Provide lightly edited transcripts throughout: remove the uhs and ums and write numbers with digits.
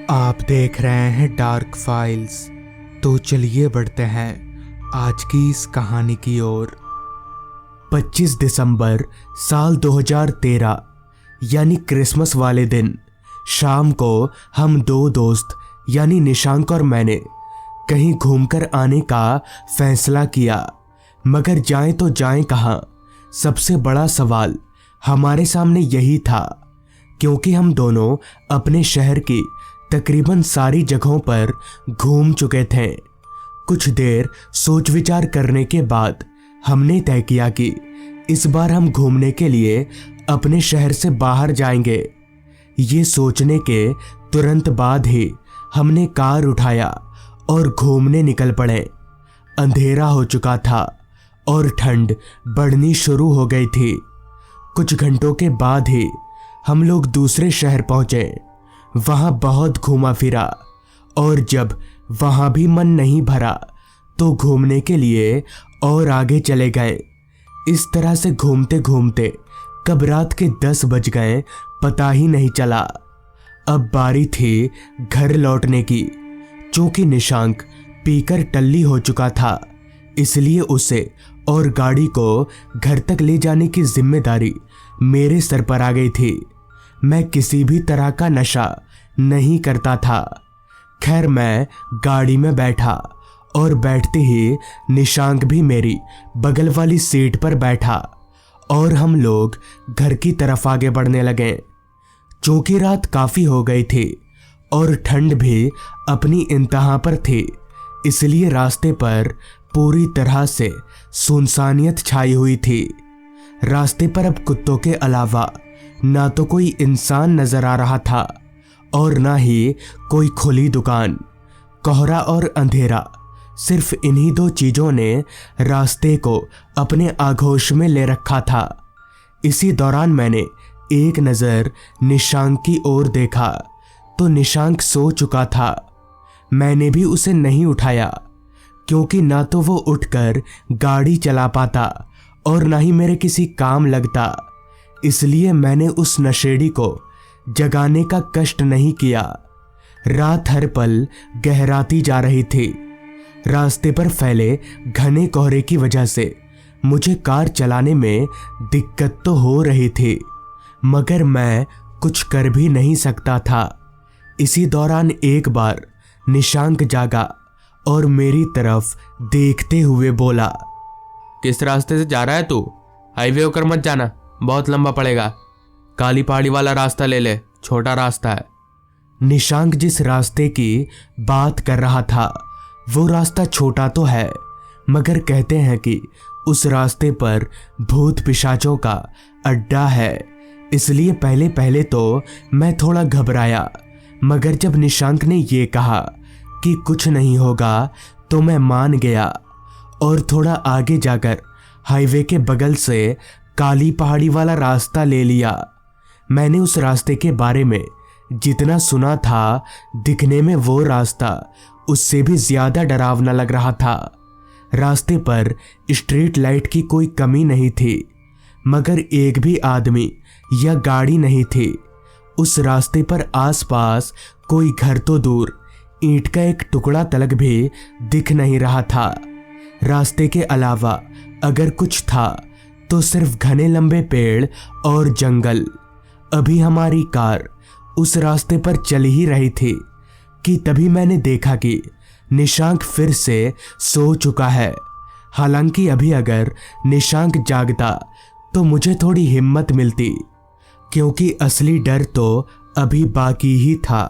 आप देख रहे हैं डार्क फाइल्स। तो चलिए बढ़ते हैं आज की इस कहानी की ओर। 25 दिसंबर साल 2013 यानी क्रिसमस वाले दिन शाम को हम दो दोस्त यानी निशांक और मैंने कहीं घूमकर आने का फैसला किया। मगर जाएं तो जाएं कहाँ? सबसे बड़ा सवाल हमारे सामने यही था, क्योंकि हम दोनों अपने शहर की तकरीबन सारी जगहों पर घूम चुके थे। कुछ देर सोच विचार करने के बाद हमने तय किया कि इस बार हम घूमने के लिए अपने शहर से बाहर जाएंगे। ये सोचने के तुरंत बाद ही हमने कार उठाया और घूमने निकल पड़े। अंधेरा हो चुका था और ठंड बढ़नी शुरू हो गई थी। कुछ घंटों के बाद ही हम लोग दूसरे शहर पहुंचे। वहां बहुत घूमा फिरा और जब वहां भी मन नहीं भरा तो घूमने के लिए और आगे चले गए। इस तरह से घूमते घूमते कब रात के 10 बज गए पता ही नहीं चला। अब बारी थी घर लौटने की। चूंकि निशांक पीकर टल्ली हो चुका था, इसलिए उसे और गाड़ी को घर तक ले जाने की जिम्मेदारी मेरे सर पर आ गई थी। मैं किसी भी तरह का नशा नहीं करता था। खैर, मैं गाड़ी में बैठा और बैठते ही निशांक भी मेरी बगल वाली सीट पर बैठा और हम लोग घर की तरफ आगे बढ़ने लगे। चूंकि रात काफी हो गई थी और ठंड भी अपनी इंतहा पर थी, इसलिए रास्ते पर पूरी तरह से सुनसानियत छाई हुई थी। रास्ते पर अब कुत्तों के अलावा ना तो कोई इंसान नजर आ रहा था और ना ही कोई खुली दुकान। कोहरा और अंधेरा, सिर्फ इन्हीं दो चीजों ने रास्ते को अपने आगोश में ले रखा था। इसी दौरान मैंने एक नजर निशांक की ओर देखा तो निशांक सो चुका था। मैंने भी उसे नहीं उठाया, क्योंकि ना तो वो उठकर गाड़ी चला पाता और ना ही मेरे किसी काम लगता। इसलिए मैंने उस नशेड़ी को जगाने का कष्ट नहीं किया। रात हर पल गहराती जा रही थी। रास्ते पर फैले घने कोहरे की वजह से मुझे कार चलाने में दिक्कत तो हो रही थी, मगर मैं कुछ कर भी नहीं सकता था। इसी दौरान एक बार निशांक जागा और मेरी तरफ देखते हुए बोला, किस रास्ते से जा रहा है तू? हाईवे होकर मत जाना, बहुत लंबा पड़ेगा। काली पहाड़ी वाला रास्ता ले ले, छोटा रास्ता है। निशांक जिस रास्ते की बात कर रहा था वो रास्ता छोटा तो है, मगर कहते हैं कि उस रास्ते पर भूत पिशाचों का अड्डा है। इसलिए पहले पहले तो मैं थोड़ा घबराया, मगर जब निशांक ने ये कहा कि कुछ नहीं होगा तो मैं मान गया और थोड़ा आगे जाकर हाईवे के बगल से काली पहाड़ी वाला रास्ता ले लिया। मैंने उस रास्ते के बारे में जितना सुना था, दिखने में वो रास्ता उससे भी ज्यादा डरावना लग रहा था। रास्ते पर स्ट्रीट लाइट की कोई कमी नहीं थी, मगर एक भी आदमी या गाड़ी नहीं थी। उस रास्ते पर आसपास कोई घर तो दूर, ईंट का एक टुकड़ा तलक भी दिख नहीं रहा था। रास्ते के अलावा अगर कुछ था तो सिर्फ घने लंबे पेड़ और जंगल। अभी हमारी कार उस रास्ते पर चल ही रही थी कि तभी मैंने देखा कि निशांक फिर से सो चुका है। हालांकि अभी अगर निशांक जागता तो मुझे थोड़ी हिम्मत मिलती, क्योंकि असली डर तो अभी बाकी ही था।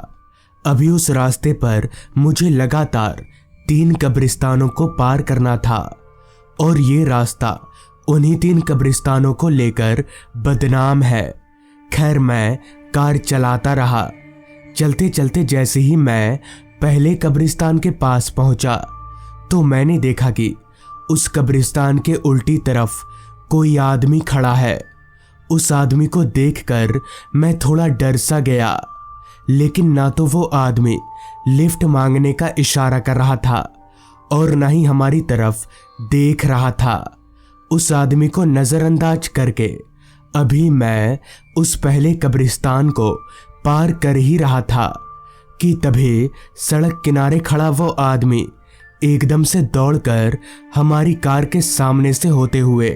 अभी उस रास्ते पर मुझे लगातार 3 कब्रिस्तानों को पार करना था और ये रास्ता उन्हीं 3 कब्रिस्तानों को लेकर बदनाम है। खैर, मैं कार चलाता रहा। चलते चलते जैसे ही मैं पहले कब्रिस्तान के पास पहुंचा तो मैंने देखा कि उस कब्रिस्तान के उल्टी तरफ कोई आदमी खड़ा है। उस आदमी को देखकर मैं थोड़ा डर सा गया, लेकिन ना तो वो आदमी लिफ्ट मांगने का इशारा कर रहा था और ना ही हमारी तरफ देख रहा था। उस आदमी को नजरअंदाज करके अभी मैं उस पहले कब्रिस्तान को पार कर ही रहा था कि तभी सड़क किनारे खड़ा वो आदमी एकदम से दौड़कर हमारी कार के सामने से होते हुए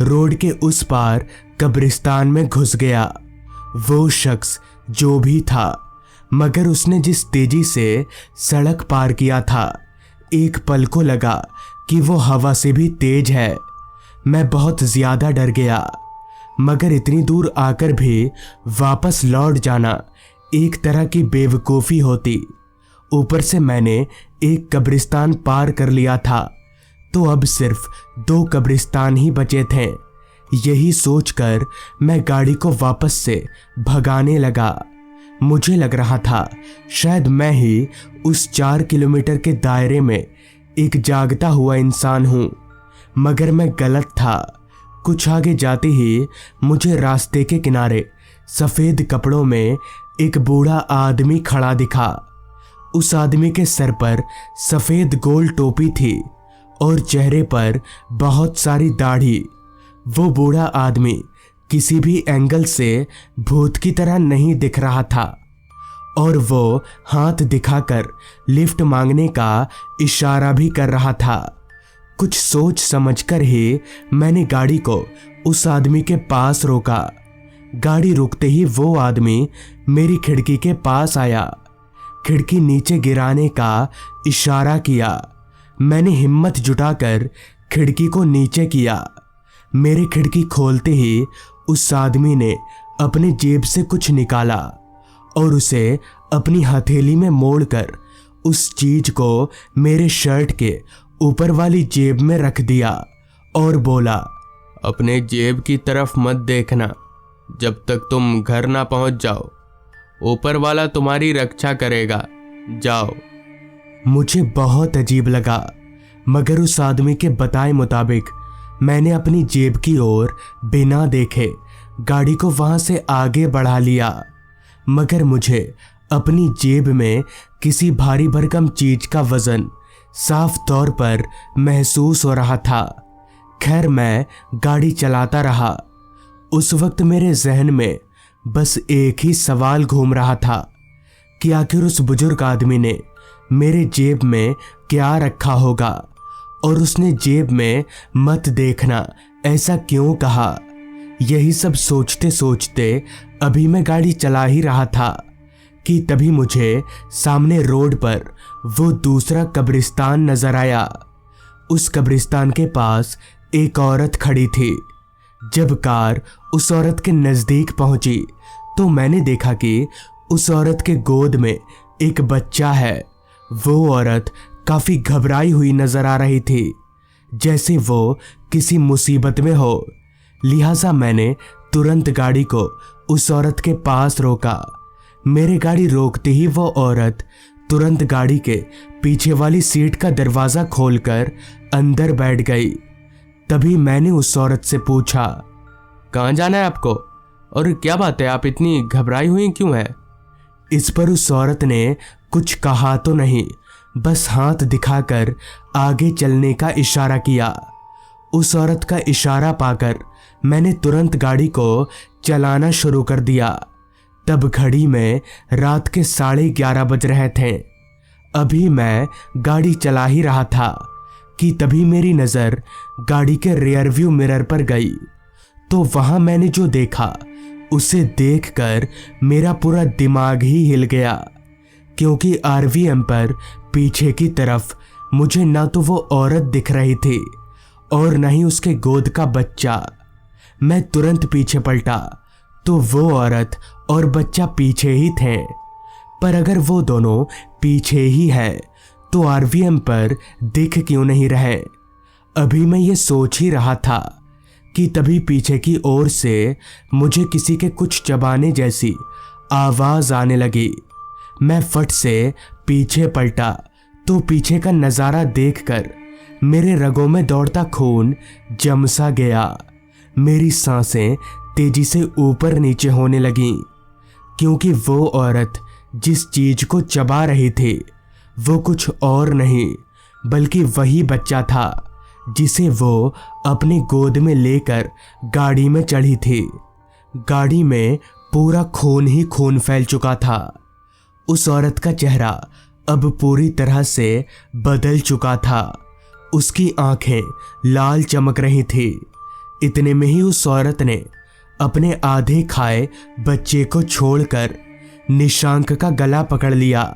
रोड के उस पार कब्रिस्तान में घुस गया। वो शख्स जो भी था, मगर उसने जिस तेजी से सड़क पार किया था, एक पल को लगा कि वो हवा से भी तेज है। मैं बहुत ज्यादा डर गया, मगर इतनी दूर आकर भी वापस लौट जाना एक तरह की बेवकूफ़ी होती। ऊपर से मैंने एक कब्रिस्तान पार कर लिया था, तो अब सिर्फ 2 कब्रिस्तान ही बचे थे। यही सोचकर मैं गाड़ी को वापस से भगाने लगा। मुझे लग रहा था शायद मैं ही उस 4 किलोमीटर के दायरे में एक जागता हुआ इंसान हूं, मगर मैं गलत था। कुछ आगे जाते ही मुझे रास्ते के किनारे सफेद कपड़ों में एक बूढ़ा आदमी खड़ा दिखा। उस आदमी के सर पर सफेद गोल टोपी थी और चेहरे पर बहुत सारी दाढ़ी। वो बूढ़ा आदमी किसी भी एंगल से भूत की तरह नहीं दिख रहा था और वो हाथ दिखाकर लिफ्ट मांगने का इशारा भी कर रहा था। कुछ सोच समझकर ही मैंने गाड़ी को उस आदमी के पास रोका। गाड़ी रुकते ही वो आदमी मेरी खिड़की के पास आया, खिड़की नीचे गिराने का इशारा किया। मैंने हिम्मत जुटाकर खिड़की को नीचे किया। मेरी खिड़की खोलते ही उस आदमी ने अपनी जेब से कुछ निकाला और उसे अपनी हथेली में मोड़कर उस चीज को मेरे शर्ट के ऊपर वाली जेब में रख दिया और बोला, अपने जेब की तरफ मत देखना जब तक तुम घर ना पहुंच जाओ। ऊपर वाला तुम्हारी रक्षा करेगा, जाओ। मुझे बहुत अजीब लगा, मगर उस आदमी के बताए मुताबिक मैंने अपनी जेब की ओर बिना देखे गाड़ी को वहां से आगे बढ़ा लिया, मगर मुझे अपनी जेब में किसी भारी भरकम चीज का वजन साफ तौर पर महसूस हो रहा था। खैर, मैं गाड़ी चलाता रहा। उस वक्त मेरे जहन में बस एक ही सवाल घूम रहा था कि आखिर उस बुजुर्ग आदमी ने मेरे जेब में क्या रखा होगा और उसने जेब में मत देखना ऐसा क्यों कहा। यही सब सोचते सोचते अभी मैं गाड़ी चला ही रहा था कि तभी मुझे सामने रोड पर वो दूसरा कब्रिस्तान नजर आया। उस कब्रिस्तान के पास एक औरत खड़ी थी। जब कार उस औरत के नजदीक पहुंची तो मैंने देखा कि उस औरत के गोद में एक बच्चा है। वो औरत काफी घबराई हुई नजर आ रही थी, जैसे वो किसी मुसीबत में हो। लिहाजा मैंने तुरंत गाड़ी को उस औरत के पास रोका। मेरे गाड़ी रोकते ही वो औरत तुरंत गाड़ी के पीछे वाली सीट का दरवाजा खोलकर अंदर बैठ गई। तभी मैंने उस औरत से पूछा, कहाँ जाना है आपको और क्या बात है, आप इतनी घबराई हुई क्यों है? इस पर उस औरत ने कुछ कहा तो नहीं, बस हाथ दिखाकर आगे चलने का इशारा किया। उस औरत का इशारा पाकर मैंने तुरंत गाड़ी को चलाना शुरू कर दिया। तब घड़ी में रात के 11:30 बज रहे थे। अभी मैं गाड़ी चला ही रहा था कि तभी मेरी नज़र गाड़ी के रियर व्यू मिरर पर गई, तो वहां मैंने जो देखा उसे देखकर मेरा पूरा दिमाग ही हिल गया, क्योंकि आरवीएम पर पीछे की तरफ मुझे ना तो वो औरत दिख रही थी और न ही उसके गोद का बच्चा। मैं तुरंत पीछे पलटा तो वो औरत और बच्चा पीछे ही थे। पर अगर वो दोनों पीछे ही है तो आरवीएम पर दिख क्यों नहीं रहे? अभी मैं ये सोच ही रहा था कि तभी पीछे की ओर से मुझे किसी के कुछ चबाने जैसी आवाज आने लगी। मैं फट से पीछे पलटा तो पीछे का नज़ारा देखकर मेरे रगों में दौड़ता खून जम सा गया। मेरी सांसें तेजी से ऊपर नीचे होने लगीं, क्योंकि वो औरत जिस चीज को चबा रही थी वो कुछ और नहीं बल्कि वही बच्चा था जिसे वो अपनी गोद में लेकर गाड़ी में चढ़ी थी। गाड़ी में पूरा खून ही खून फैल चुका था। उस औरत का चेहरा अब पूरी तरह से बदल चुका था। उसकी आंखें लाल चमक रही थी। इतने में ही उस औरत ने अपने आधे खाए बच्चे को छोड़कर निशांक का गला पकड़ लिया।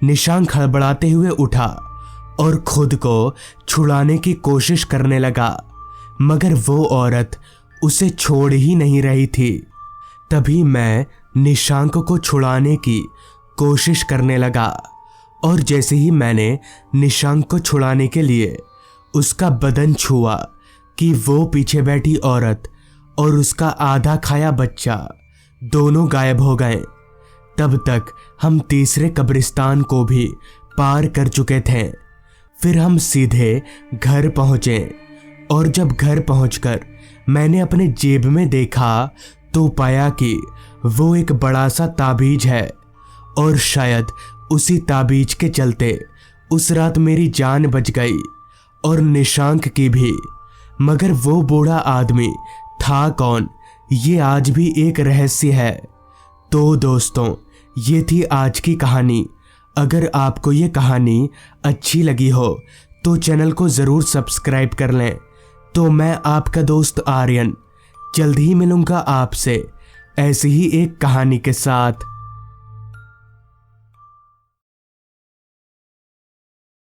निशांक हड़बड़ाते हुए उठा और खुद को छुड़ाने की कोशिश करने लगा, मगर वो औरत उसे छोड़ ही नहीं रही थी। तभी मैं निशांक को छुड़ाने की कोशिश करने लगा और जैसे ही मैंने निशांक को छुड़ाने के लिए उसका बदन छुआ कि वो पीछे बैठी औरत और उसका आधा खाया बच्चा दोनों गायब हो गए। तब तक हम तीसरे कब्रिस्तान को भी पार कर चुके थे। फिर हम सीधे घर पहुंचे और जब घर पहुंचकर मैंने अपने जेब में देखा तो पाया कि वो एक बड़ा सा ताबीज है और शायद उसी ताबीज के चलते उस रात मेरी जान बच गई और निशांक की भी। मगर वो बूढ़ा आदमी था कौन, ये आज भी एक रहस्य है। तो दोस्तों, ये थी आज की कहानी। अगर आपको ये कहानी अच्छी लगी हो तो चैनल को ज़रूर सब्सक्राइब कर लें। तो मैं आपका दोस्त आर्यन जल्द ही मिलूंगा आपसे ऐसी ही एक कहानी के साथ।